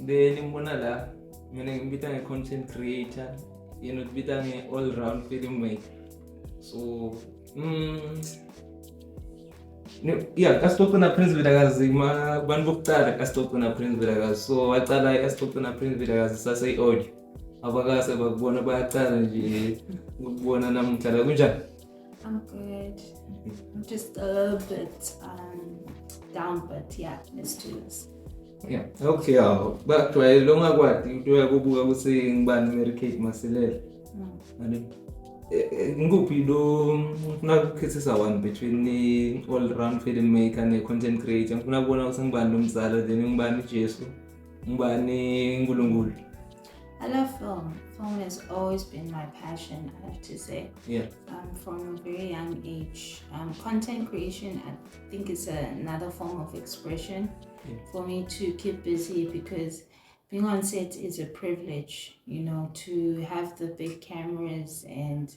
then imbona la mina ngibita nge-content creator, yena ubita nge-all-round filmmaker. So yeah, kasixoxe na Prince Vilakazi abantu bokuqala kasixoxe na Prince Vilakazi. So waqala kasixoxe na Prince Vilakazi sase-audio. Abakase bakubona bayaqala nje ukubona namuhla la kunjani? I'm good. I'm just a little bit down, but yeah, let's do this. Yeah, okay. Bajwayele ongakwadi ukuthi kubuka ukuthi ngibani Marycate Masilela. Nguphi lo ufuna ukukhethisa one between the all-round filmmaker ne-content creator? Ngifuna ukubona ukuthi ngibani nomzala, then ngibani Jesu, ngibani Nkulunkulu. I love film. Film has always been my passion, I have to say. Yeah. From a very young age. Content creation, I think, is another form of expression for me to keep busy, because being on set is a privilege, to have the big cameras and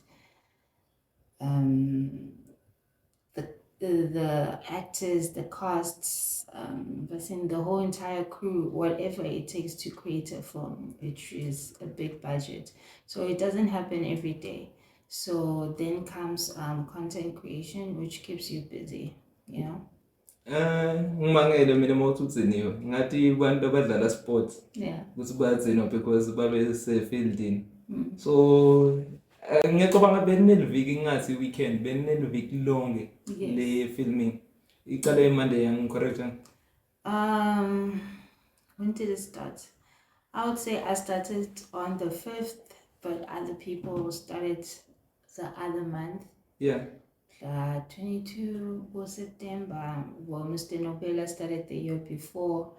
the actors, the casts, the whole entire crew, whatever it takes to create a film, which is a big budget. So it doesn't happen every day. So then comes content creation, which keeps you busy, Ngimangele mina mawuthuziniwe ngathi abantu abadlala sports ukuthi bayathina because babe sefieldini. So ngiyacabanga beneliviki ngathi weekend beneliviki lonke le filming iqale Monday, yang correct? When did it start? I would say I started on the 5th, but other people started the other month. Yeah. 22 was September. Well, Mr. Nobela started the year before.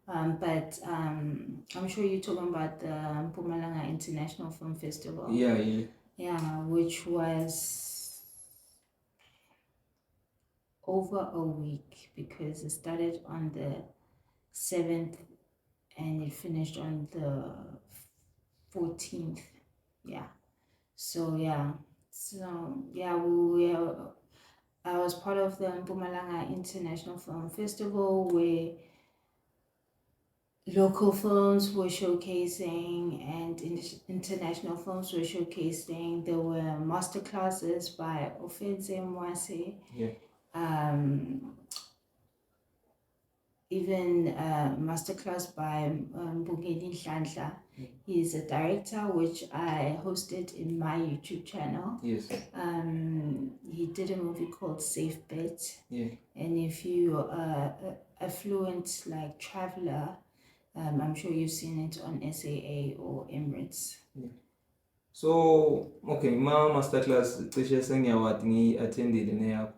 But I'm sure you're talking about the Mpumalanga International Film Festival. Yeah, which was over a week, because it started on the 7th and it finished on the 14th. Yeah. So I was part of the Mpumalanga International Film Festival, where local films were showcasing and international films were showcasing. There were master classes by Ofense Mwase. Even a masterclass by Mbongeni Nhlanhla. He's a director, which I hosted in my YouTube channel. Yes. He did a movie called Safe Bet. Yeah. And if you are a fluent traveler, I'm sure you've seen it on SAA or Emirates. Yeah. So, okay, my masterclass cishe sengiyawadi ngi-attendile neyakho.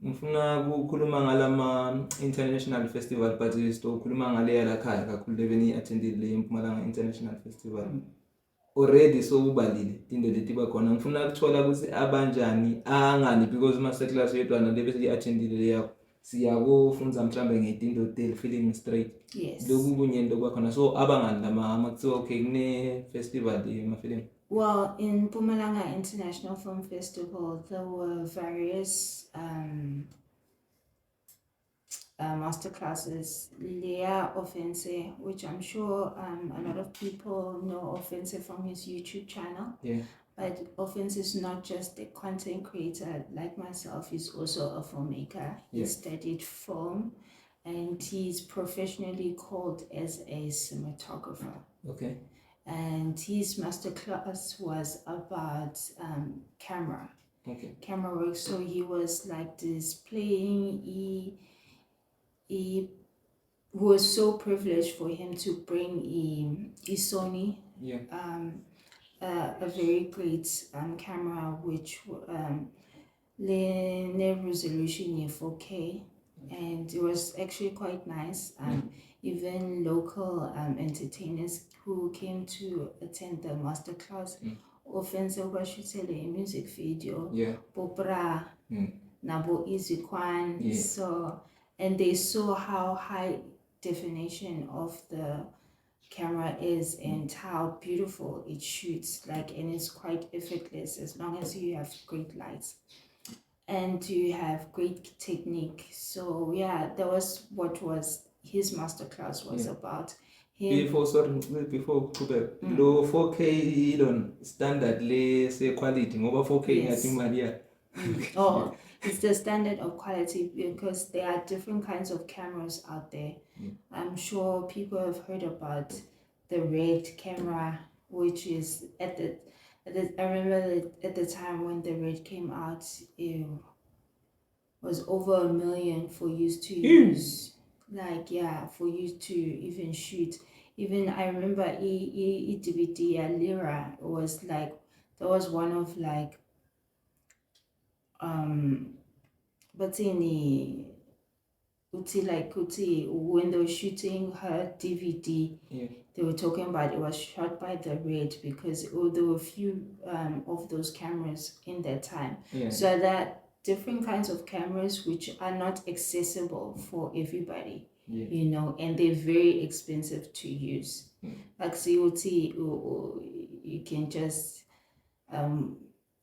Ngifuna ukukhuluma ngalama international festival, but sizokhuluma ngale yalakhaya kakhulu lebeni-attendile le Mpumalanga International Festival. Already so ubalile into leti bakhona. Ngifuna ukuthola ukuthi abanjani angani, because masterclass yedwana lebe siyi-attendile le yakho siyakufunza mhlambe ngetindo tel feeling straight. Yes. Lokhu kunyento bakhona. So abangani lama kuthiwa okay kune festival yemafilimu. Well, in Mpumalanga International Film Festival, there were various masterclasses. Lea Offense, which I'm sure a lot of people know Offense from his YouTube channel. Yeah. But Offense is not just a content creator like myself, he's also a filmmaker. He studied film, and he's professionally called as a cinematographer. Okay. And his masterclass was about camera. Okay. Camera work. So he was displaying. He was so privileged for him to bring a Sony. Yeah. A very great camera, which the resolution in 4K, and it was actually quite nice. Even local entertainers who came to attend the masterclass Offense shooting a music video. Yeah. Popra, Nabo Izikwan. Yeah. So, and they saw how high definition of the camera is and how beautiful it shoots, and it's quite effortless as long as you have great lights and you have great technique. So yeah, that was what was his masterclass was about. before Quebec, lo 4K ilon standard le se quality ngoba 4K ngathi imali ya. Oh, it's the standard of quality because there are different kinds of cameras out there. I'm sure people have heard about the red camera, which is I remember that at the time when the red came out, it was over $1 million for you to use. For you to even shoot. Even I remember DVD Lira was like, that was one of like but in when they were shooting her DVD, they were talking about it was shot by the Red because there were few of those cameras in that time. So that different kinds of cameras which are not accessible for everybody, you know, and they're very expensive to use. Like COT, you can just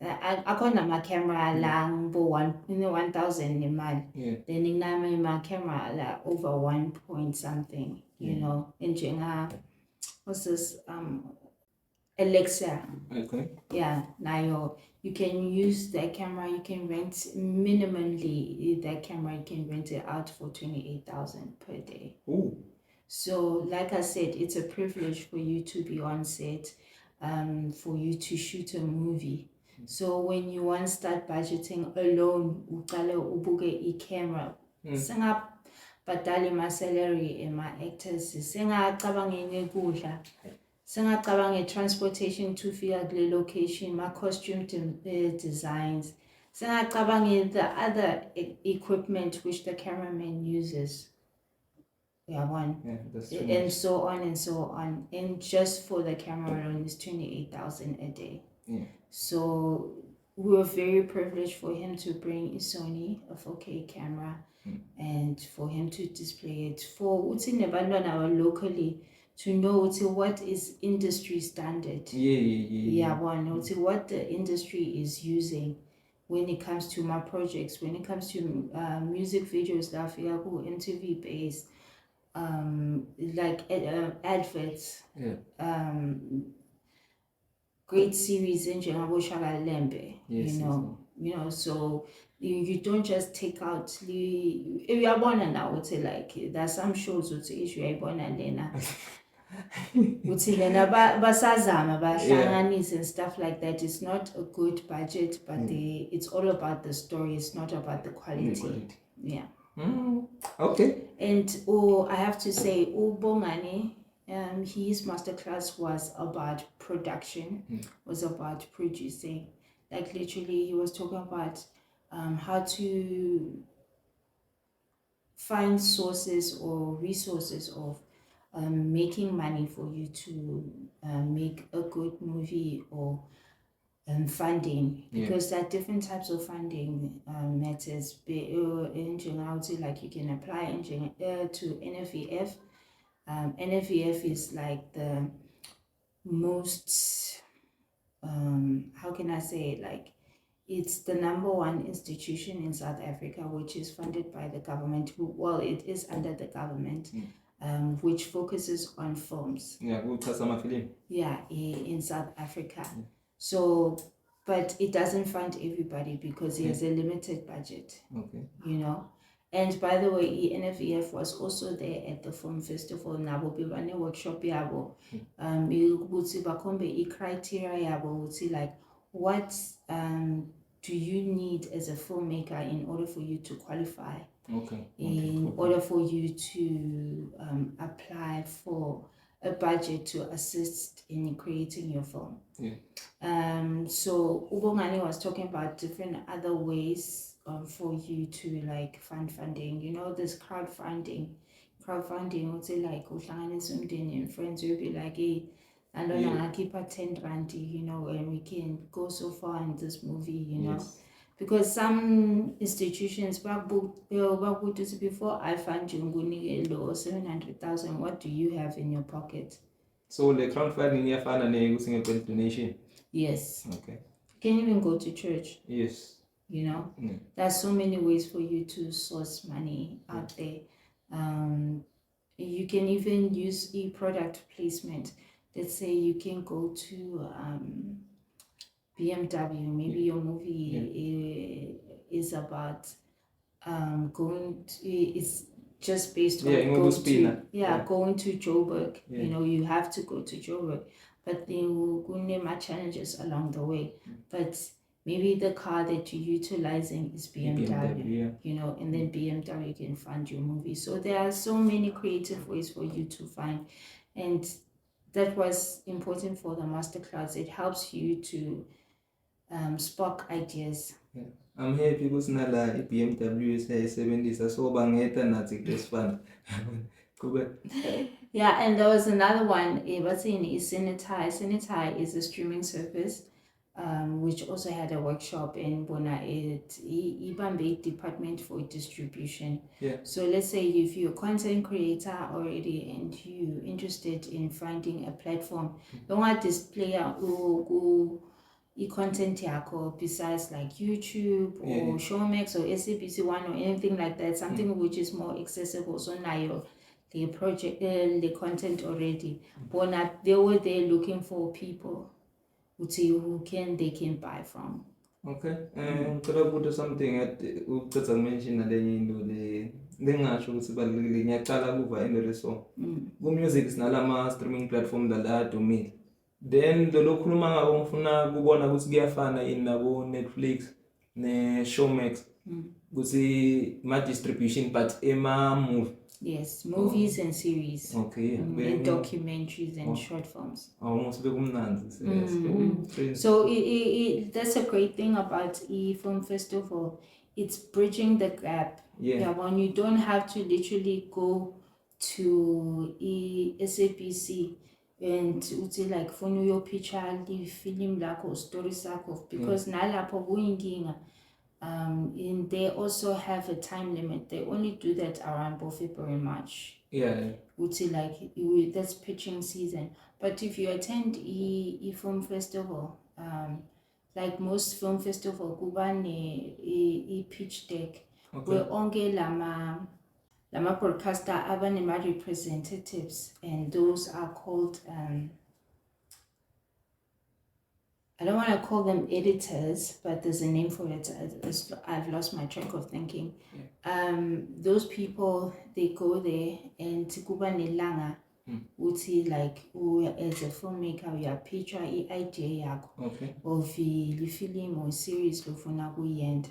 akhona ma camera la ngo 1,000 imali, then inami ma camera la over 1 point something, you know, njenga what's this Alexa. Okay. Yeah, nayo you can use that camera, you can rent minimally that camera, you can rent it out for 28,000 per day. Ooh. So like I said, it's a privilege for you to be on set, for you to shoot a movie. So when you want to start budgeting alone, uqale ubuke i-camera, singabhadali ma-salary ema-actors, singacabangi ngekudla, singacabangi transportation to fika kule location, ma-costume designs, singacabangi the other equipment which the cameraman uses. And so on and so on. And just for the camera alone is 28,000 a day. So we were very privileged for him to bring a Sony, a 4K camera, and for him to display it for locally to know what is industry standard. What the industry is using when it comes to my projects, when it comes to music videos that are MTV based, like adverts, great series in Lembe, you know, so you don't just take out if you are born and now like there's some shows which you are born and then and stuff like that. It's not a good budget, but it's all about the story, it's not about the quality. Yeah. Okay. And I have to say, Bongani, his masterclass was about production, was about producing. Like literally, he was talking about how to find sources or resources of making money for you to make a good movie or funding, because there are different types of funding methods. In general, like you can apply to NFVF. NFVF is like the most, how can I say it? Like it's the #1 institution in South Africa which is funded by the government. Well, it is under the government, which focuses on films. In South Africa. So, but it doesn't fund everybody because it has a limited budget. You know. And by the way, NFEF was also there at the film festival. Nabo bibane workshop yabo. Bakombe criteria yabo. Like what do you need as a filmmaker in order for you to qualify? In order for you to apply for a budget to assist in creating your film. So Ubongani was talking about different other ways for you to like find funding. You know, this crowdfunding would say like and friends will be like, hey, I don't know, I keep a 10 rand, you know, and we can go so far in this movie, you know. Because some institutions before I fund you 700,000, what do you have in your pocket? So the crowdfunding using a donation. Yes. Okay. You can even go to church. Yes. You know, there's so many ways for you to source money out there. you can even use product placement. Let's say you can go to BMW, maybe your movie is about going to, it's just based on going to Joburg. You know, you have to go to Joburg, but there will challenges along the way. But maybe the car that you're utilizing is BMW, you know, and then BMW can fund your movie. So there are so many creative ways for you to find, and that was important for the masterclass. It helps you to spark ideas. I'm happy because nala BMW siyayisebenzisa so bangeta nathi this fund. Yeah, and there was another one, what's in Sinitai. Sinitai is a streaming service, which also had a workshop in Bona. Ibambe department for distribution. Yeah. So let's say if you're a content creator already and you're interested in finding a platform, don't want display content yakho besides like YouTube or Showmax or SABC One or anything like that, something which is more accessible. So now the project, the content already. But they were there looking for people who they can buy from. Okay. Could I put something at I mentioned that ngingasho ukuthi balulekile ngiyaqala kuva into so music sinalama streaming platform la dumile. Then lo khuluma ngabo ngifuna kubona ukuthi kuyafana yini nabo Netflix ne Showmax ukuthi ma distribution but ema movie. Yes, movies and series. Okay. And documentaries and short films. So that's a great thing about Film Festival. It's bridging the gap. Yeah, when you don't have to literally go to SAPC and uthi like phone your picture, the film lakho, story sakho, because nalapho kuyinkinga. And they also have a time limit. They only do that around February, March. Yeah. Would say like that's pitching season. But if you attend a film festival, like most film festival, kuba ne pitch deck where onge lama broadcaster abanema representatives, and those are called I don't want to call them editors, but there's a name for it. I've lost my track of thinking. Those people, they go there and kuba nelanga uthi like as a filmmaker you picture idea yakho of the film or series lofuna kuyenda,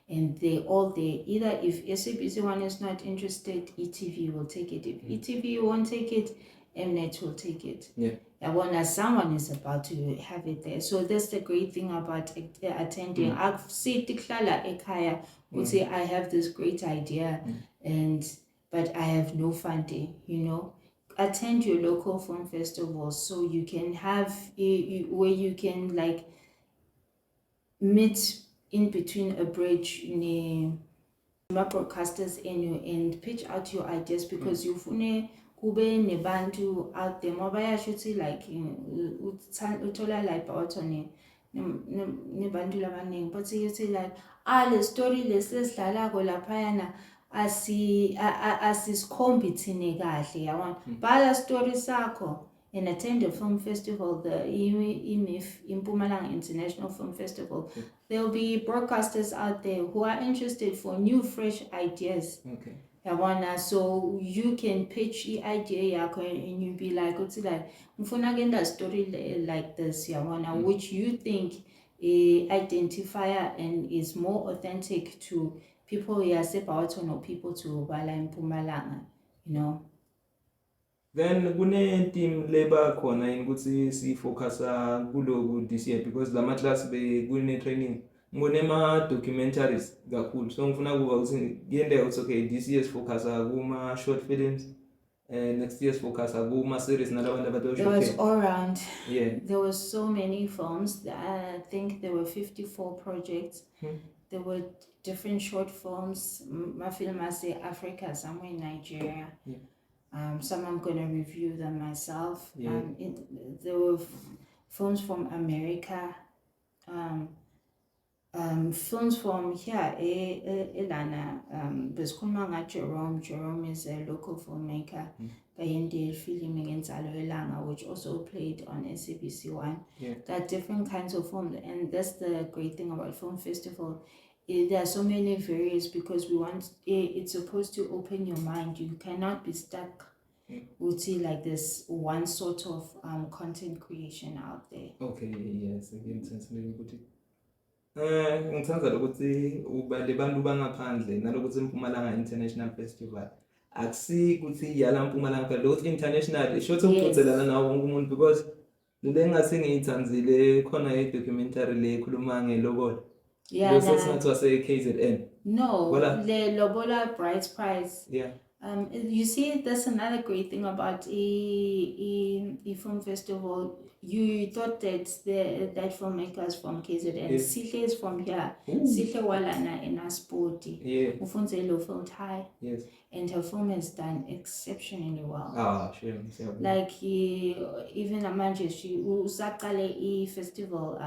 and they all there. Either if SABC One is not interested, ETV will take it. If ETV won't take it, Mnet will take it. Yeah, someone is about to have it there. So that's the great thing about attending. I've seen Tiklala Ekaya would say, I have this great idea, but I have no funding, you know. Attend your local film festivals so you can have where you can like meet in between a bridge broadcasters and pitch out your ideas, because you kube nebantu out there mabayasho uthi like uthola like awuthone nebantu labaningi, but you say like le story lesidlalako laphayana asisikhombi thine kahle yabona, bhala story sakho and attend a film festival, the MIFF, Mpumalanga International Film Festival. There'll be broadcasters out there who are interested for new fresh ideas. So you can pitch the idea and you be like, mfuna genda story like this, which you think identifier and is more authentic to people yaseBawathona or people to Bala Mpumalanga, you know. Then kune team labor khona ukuthi si focus kulo this year, because lama class be kune training ngonema documentaries kakhulu, so ngifuna kuba ukuthi yende ukuthi okay, this year's focus kuma short films and next year's focus kuma series nalabantu abatosho. It was all around. Yeah, there were so many films. I think there were 54 projects. There were different short films. My film I say Africa, somewhere in Nigeria. Some I'm gonna review them myself. There were films from America. films from here, Elana, Beskunmanga Jerome. Jerome is a local filmmaker. Kayende filming in Elanga, which also played on SABC1. There are different kinds of films, and that's the great thing about film festival. There are so many various because we want it's supposed to open your mind. You cannot be stuck with like this one sort of content creation out there. Okay, yes, again, sensitive. Ngithanda ukuthi le bantu bangaphandle nalokuthi Mpumalanga International Festival akusikuthi yala Mpumalanga phela lokuthi international ishothi ukugcizelana nawo wonke umuntu because le ngase ngiyithanzile khona i-documentary le ekhuluma ngelobola bese singathi wase KZN no le Lobola Bride's Prize. You see, that's another great thing about a film festival. You thought that that filmmakers from KZN, Sihle is from here. Sihle Walana in Aspoti. Ufunzelo film Thai. And her film has done exceptionally well. Sure. Like even Amanje, she usaqale a festival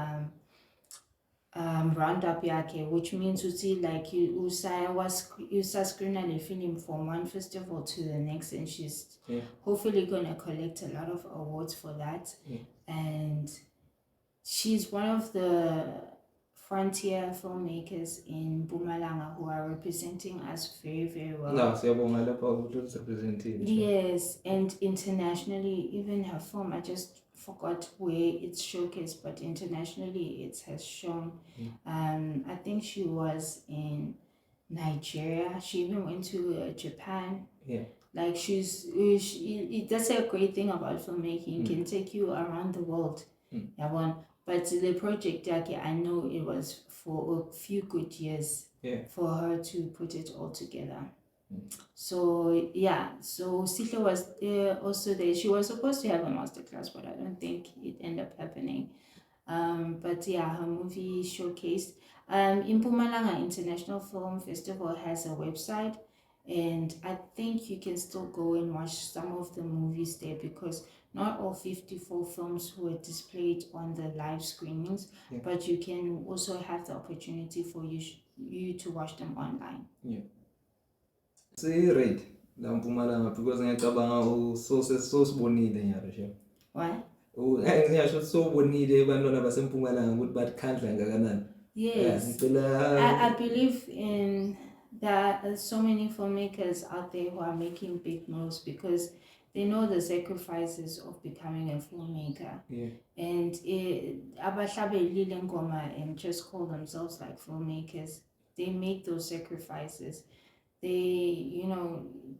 roundup yake, which means to see like you screen a film from one festival to the next, and she's hopefully gonna collect a lot of awards for that. And she's one of the frontier filmmakers in Mpumalanga who are representing us very, very well. Yes, and internationally, even her film, I just forgot where it's showcased, but internationally it has shown. I think she was in Nigeria. She even went to Japan. Like that's a great thing about filmmaking. It can take you around the world. But the project, I know it was for a few good years for her to put it all together. So Sihle was also there. She was supposed to have a masterclass, but I don't think it ended up happening. But her movie showcased. Mpumalanga International Film Festival has a website, and I think you can still go and watch some of the movies there because not all 54 films were displayed on the live screenings, but you can also have the opportunity for you to watch them online. Say right, la Mpumalanga because ngiyacabanga so sibonile nyalo. Why? Ngiyasho so bonile abantwana baseMpumalanga ukuthi bathikhandla ngakanani. Yes. I believe in that so many filmmakers out there who are making big moves because they know the sacrifices of becoming a filmmaker. And abahlabelile ngoma and just call themselves like filmmakers. They make those sacrifices. They,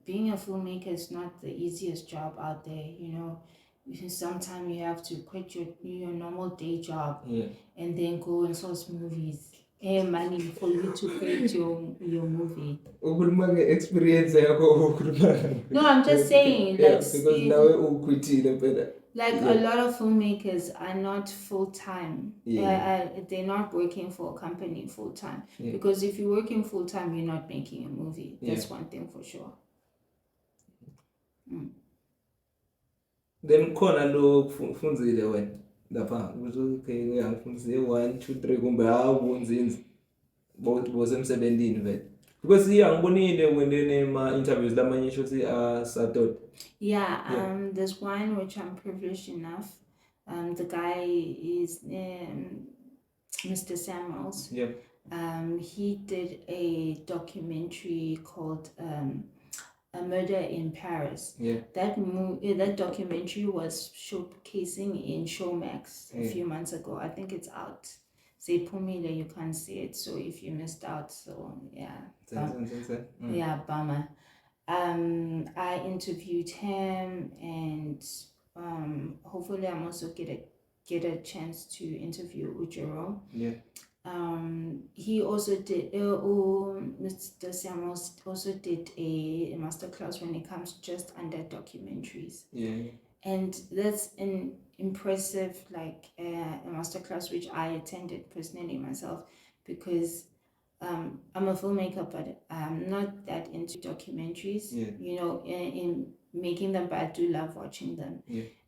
being a filmmaker is not the easiest job out there, Sometimes you have to quit your normal day job and then go and source movies. Money for you to create your movie. Experience. No, I'm just saying, because now like a lot of filmmakers are not full time. They're not working for a company full time. Because if you're working full time, you're not making a movie. That's one thing for sure. Then khona lo kufunzile wena lapha ukuthi okay uyangifunzile 1 2 3 kumbe awunzinzi bosemsebenzini vele because ngibonile wena ma interviews lamanye shothi satot. There's one which I'm privileged enough. The guy is Mr. Samuels. He did a documentary called A Murder in Paris. That documentary was showcasing in Showmax a few months ago. I think it's out. Say Pumile, you can't see it. So if you missed out, so bummer. I interviewed him, and hopefully I'm also get a chance to interview Ujero. He also did, Mr. Samuels also did a masterclass when it comes just under documentaries. And that's an impressive, a masterclass which I attended personally myself because I'm a filmmaker, but I'm not that into documentaries, in making them, but I do love watching them.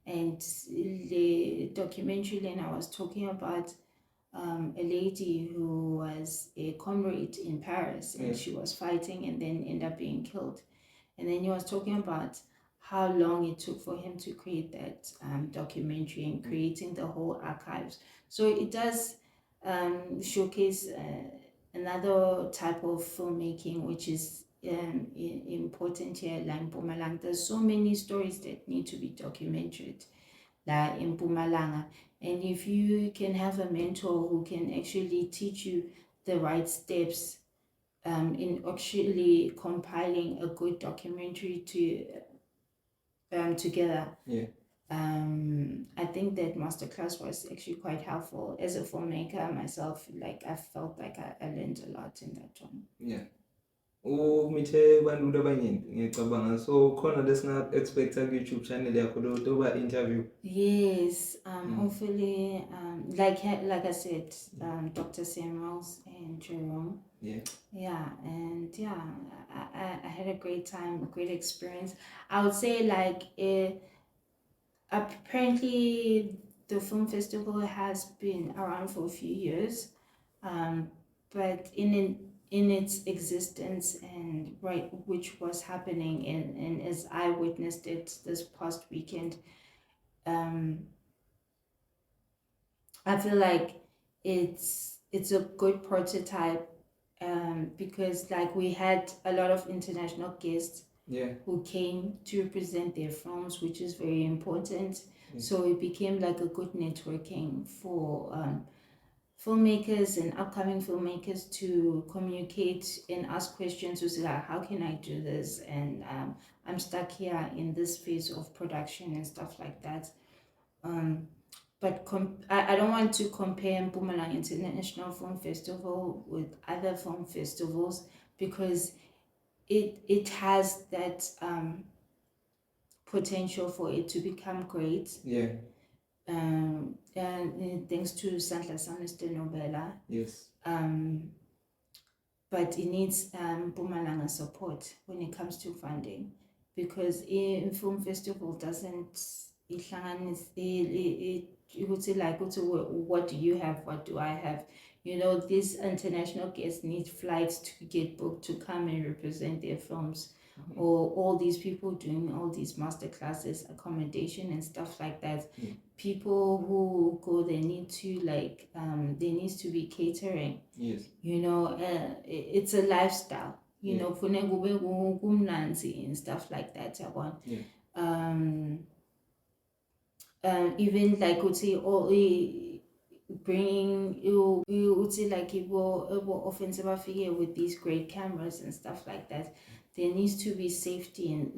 And the documentary then I was talking about a lady who was a comrade in Paris, and she was fighting and then ended up being killed. And then he was talking about how long it took for him to create that documentary and creating the whole archives. So it does showcase another type of filmmaking, which is important here, like in Mpumalanga. There's so many stories that need to be documented, like in Mpumalanga. And if you can have a mentor who can actually teach you the right steps in actually compiling a good documentary together. I think that masterclass was actually quite helpful. As a filmmaker myself, like I felt like I learned a lot in that one. Umithe bantu abaningi ngiyacabanga, so khona lesinga expecta ku YouTube channel yakho lo toba interview. Yes, hopefully like I said, Dr. Samuels and Jerome. And I had a great time, a great experience. I would say like apparently the film festival has been around for a few years, but in its existence and which was happening and as I witnessed it this past weekend, I feel like it's a good prototype, because like we had a lot of international guests who came to represent their films, which is very important. So it became like a good networking for filmmakers and upcoming filmmakers to communicate and ask questions to say like, how can I do this, and I'm stuck here in this phase of production and stuff like that. But I don't want to compare Mpumalanga International Film Festival with other film festivals, because it has that potential for it to become great. And thanks to Sandla Mr. Nobela. But it needs Mpumalanga support when it comes to funding, because a film festival doesn't you would say like, what do you have, what do I have? You know, these international guests need flights to get booked to come and represent their films, or all these people doing all these master classes, accommodation and stuff like that. People who go, they need to like there needs to be catering. You know, it's a lifestyle. You know, and stuff like that. Even like would say bringing you would say like offensive with these great cameras and stuff like that. There needs to be safety and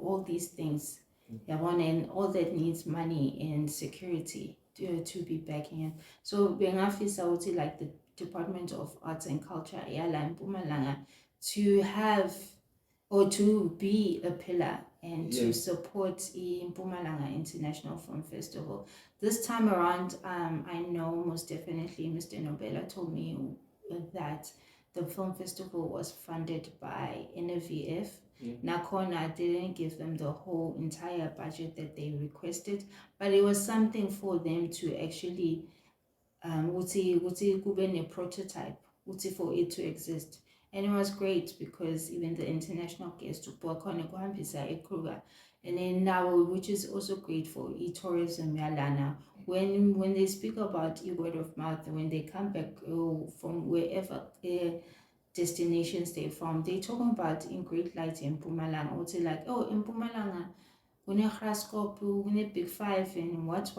all these things. And all that needs money and security to be backing it. So being office, I would say like the Department of Arts and Culture in Mpumalanga to have or to be a pillar and to support the Mpumalanga International Film Festival. This time around, I know most definitely Mr. Nobela told me that the film festival was funded by MIFF. Nakona didn't give them the whole entire budget that they requested, but it was something for them to actually a prototype for it to exist. And it was great because even the international guests and then now, which is also great for e-tourism yalana. When they speak about word of mouth, when they come back from wherever destinations they're from, they talk about in great light in Mpumalanga, or say like, oh, in Mpumalanga Big Five and what,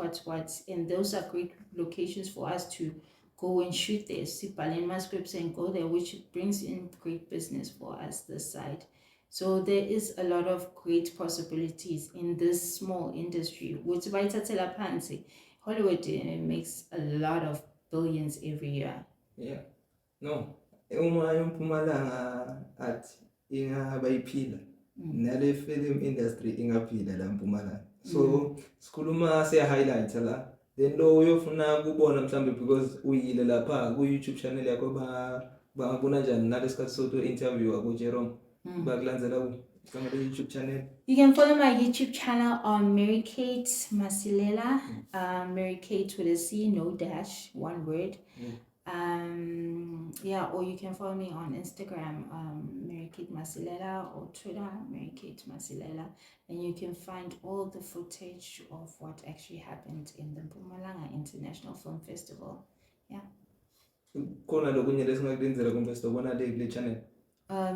and those are great locations for us to go and shoot there, see Palema scripts and go there, which brings in great business for us this side. So there is a lot of great possibilities in this small industry. Which by Hollywood makes a lot of billions every year. No. Mpumalanga at ingabayiphila. Nale film industry ingaphila la Mpumalanga. So sikhuluma siya highlight la. Then lo uyofuna kubona mhlambe because uyile lapha ku YouTube channel yakho bangabona njani nalesikhathi soto interview ako Jerome bakulandzela ku Some of the YouTube channel. You can follow my YouTube channel on Marycate Masilela. Marycate with a C, no dash, one word. Or you can follow me on Instagram, Marycate Masilela, or Twitter, Marycate Masilela, and you can find all the footage of what actually happened in the Mpumalanga International Film Festival.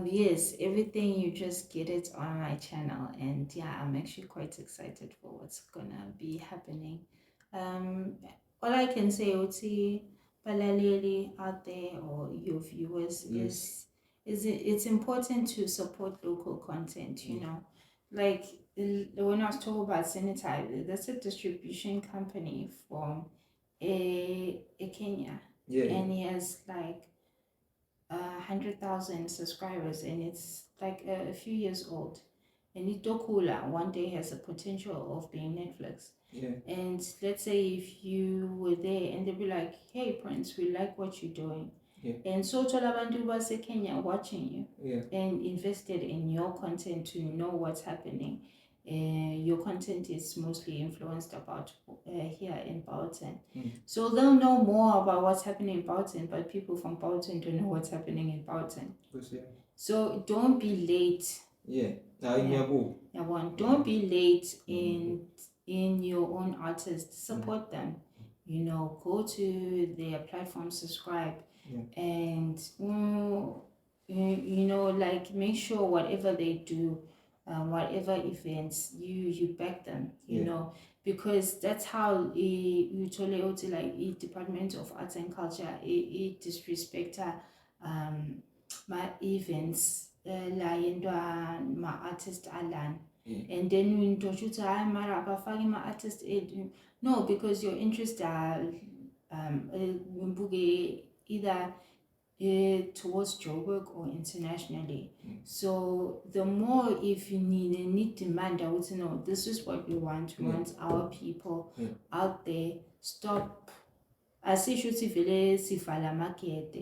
Yes, everything, you just get it on my channel, and I'm actually quite excited for what's gonna be happening. All I can say, Oti Balaleli out there, or your viewers, is it's important to support local content, you know. Like when I was talking about Sanitize, that's a distribution company from Kenya, and he has like 100,000 subscribers, and it's like a few years old, and Itokula one day has a potential of being Netflix. And let's say if you were there and they'd be like, hey Prince, we like what you're doing, and so Tolabandu was Kenya watching you and invested in your content to know what's happening. Your content is mostly influenced about here in Bautzen. So they'll know more about what's happening in Bautzen, but people from Bautzen don't know what's happening in Bautzen. So don't be late. Don't be late in your own artists. Support them. You know, go to their platform, subscribe, and you know, like make sure whatever they do, whatever events, you back them, you know, because that's how you totally like Department of Arts and Culture disrespect my events my artist alan, and then we don't shoot my artist no, because your interests are either towards Joburg or internationally. So the more, if you need demand, I would say no, this is what we want. We want our people out there. Stop. I say sifala market.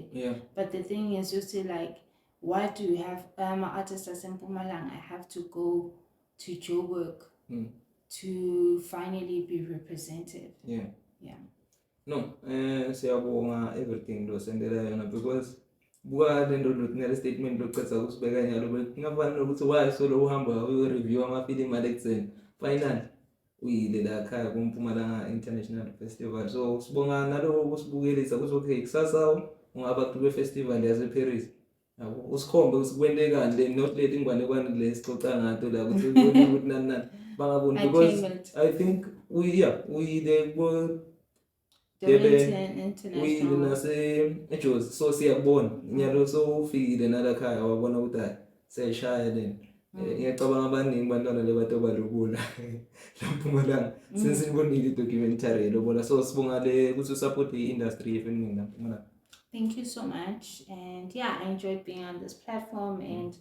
But the thing is, you say like, why do you have my artist as in Mpumalanga? I have to go to Joburg to finally be represented. No, siyabonga everything lo sendela yona, because buka lento lo statement lokuqeda ukusibeka nyalo ngavani ukuthi why solo uhamba uyo-review amafilimu alexen final uyile la khaya kuMpumalanga International Festival. So sibonga naloko kusibukelisa ukuthi okay, kusasa ungaba ku festival yase Paris, yabo usikhombe usikwendekani then not let ingwane kwanile sixoxa ngato la ukuthi ubone ukuthi nani bangaboni, because I think we the International so siyakubona nyalo so ufikile nala khaya wabona ukuthi hayi seyishaya then ngiyacabanga abaningi bantwana lebatoba lokula laMpumalanga since nibonile documentary lobona, so sibonga le ukuthi support the industry efilming laMpumalanga. Thank you so much, and I enjoyed being on this platform, and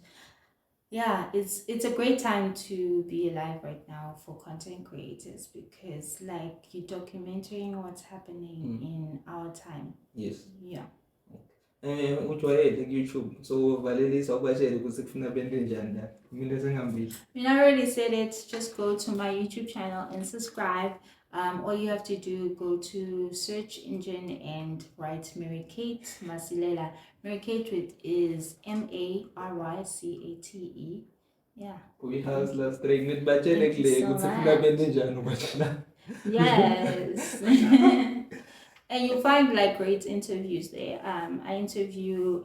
it's a great time to be alive right now for content creators, because like you're documenting what's happening in our time. Ujwayele ku-YouTube, so valelisa ubatshele ukuthi kufuna bente njani la. Mina sengambili. I already said it. Just go to my YouTube channel and subscribe. All you have to do, go to search engine and write Marycate Masilela. Marycate is Marycate. Uyihasla straight with batshele kule ukuthi kufuna bente njani ubatshela. Yes. And you'll find like great interviews there. I interview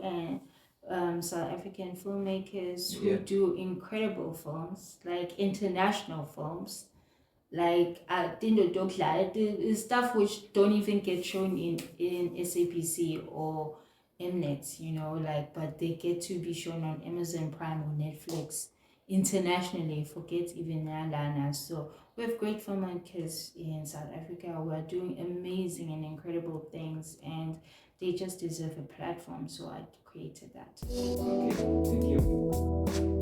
South African filmmakers who do incredible films, like international films, like stuff which don't even get shown in SAPC or Mnet, you know, like, but they get to be shown on Amazon Prime or Netflix internationally. Forget even Lana. So we have great filmmakers in South Africa who are doing amazing and incredible things, and they just deserve a platform. So I created that. Okay, thank you.